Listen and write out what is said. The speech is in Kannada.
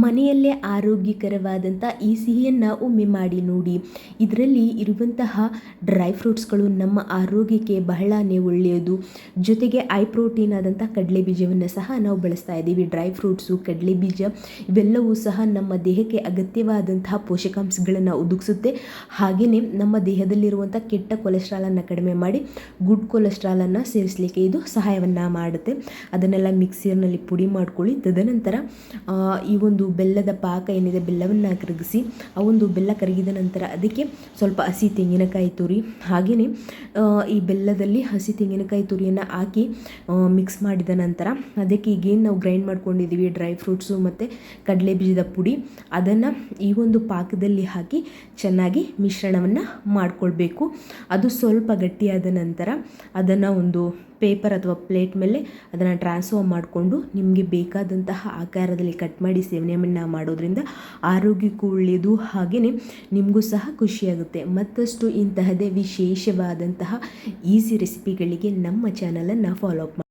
ಮನೆಯಲ್ಲೇ ಆರೋಗ್ಯಕರವಾದಂಥ ಈ ಸಿಹಿಯನ್ನು ಒಮ್ಮೆ ಮಾಡಿ ನೋಡಿ. ಇದರಲ್ಲಿ ಇರುವಂತಹ ಡ್ರೈ ಫ್ರೂಟ್ಸ್ಗಳು ನಮ್ಮ ಆರೋಗ್ಯಕ್ಕೆ ಬಹಳನೇ ಒಳ್ಳೆಯದು. ಜೊತೆಗೆ ಐ ಪ್ರೋಟೀನ್ ಆದಂಥ ಕಡಲೆ ಬೀಜವನ್ನು ಸಹ ನಾವು ಬಳಸ್ತಾ ಇದ್ದೀವಿ. ಡ್ರೈ ಫ್ರೂಟ್ಸು, ಕಡಲೆ ಬೀಜ ಇವೆಲ್ಲವೂ ಸಹ ನಮ್ಮ ದೇಹಕ್ಕೆ ಅಗತ್ಯವಾದಂತಹ ಪೋಷಕಾಂಶಗಳನ್ನು ಒದಗಿಸುತ್ತೆ. ಹಾಗೆಯೇ ನಮ್ಮ ದೇಹದಲ್ಲಿರುವಂಥ ಕೆಟ್ಟ ಕೊಲೆಸ್ಟ್ರಾಲನ್ನು ಕಡಿಮೆ ಮಾಡಿ ಗುಡ್ ಕೊಲೆಸ್ಟ್ರಾಲನ್ನು ಸೇರಿಸಲಿಕ್ಕೆ ಇದು ಸಹಾಯವನ್ನು ಮಾಡುತ್ತೆ. ಅದನ್ನೆಲ್ಲ ಮಿಕ್ಸಿಯಲ್ಲಿ ಪುಡಿ ಮಾಡ್ಕೊಳ್ಳಿ. ತದನಂತರ ಈ ಒಂದು ಬೆಲ್ಲದ ಪಾಕ ಏನಿದೆ, ಬೆಲ್ಲವನ್ನು ಕರಗಿಸಿ ಆ ಒಂದು ಬೆಲ್ಲ ಕರಗಿದ ನಂತರ ಅದಕ್ಕೆ ಸ್ವಲ್ಪ ಹಸಿ ತೆಂಗಿನಕಾಯಿ ತುರಿ, ಹಾಗೆಯೇ ಈ ಬೆಲ್ಲದಲ್ಲಿ ಹಸಿ ತೆಂಗಿನಕಾಯಿ ತುರಿಯನ್ನು ಹಾಕಿ ಮಿಕ್ಸ್ ಮಾಡಿದ ನಂತರ ಅದಕ್ಕೆ ಈಗೇನು ನಾವು ಗ್ರೈಂಡ್ ಮಾಡ್ಕೊಂಡಿದ್ದೀವಿ ಡ್ರೈ ಫ್ರೂಟ್ಸು ಮತ್ತು ಕಡಲೆ ಬೀಜದ ಪುಡಿ, ಅದನ್ನು ಈ ಒಂದು ಪಾಕದಲ್ಲಿ ಹಾಕಿ ಚೆನ್ನಾಗಿ ಮಿಶ್ರಣವನ್ನು ಮಾಡಿಕೊಳ್ಬೇಕು. ಅದು ಸ್ವಲ್ಪ ಗಟ್ಟಿಯಾದ ನಂತರ ಅದನ್ನು ಒಂದು ಪೇಪರ್ ಅಥವಾ ಪ್ಲೇಟ್ ಮೇಲೆ ಅದನ್ನು ಟ್ರಾನ್ಸ್ಫರ್ ಮಾಡಿಕೊಂಡು ನಿಮಗೆ ಬೇಕಾದಂತಹ ಆಕಾರದಲ್ಲಿ ಕಟ್ ಮಾಡಿ ಸೇವನೆಯನ್ನು ಮಾಡೋದ್ರಿಂದ ಆರೋಗ್ಯಕ್ಕೂ ಒಳ್ಳೆಯದು, ಹಾಗೆಯೇ ನಿಮಗೂ ಸಹ ಖುಷಿಯಾಗುತ್ತೆ. ಮತ್ತಷ್ಟು ಇಂತಹದೇ ವಿಶೇಷವಾದಂತಹ ಈಸಿ ರೆಸಿಪಿಗಳಿಗೆ ನಮ್ಮ ಚಾನಲನ್ನು ಫಾಲೋ ಅಪ್ ಮಾಡಿ.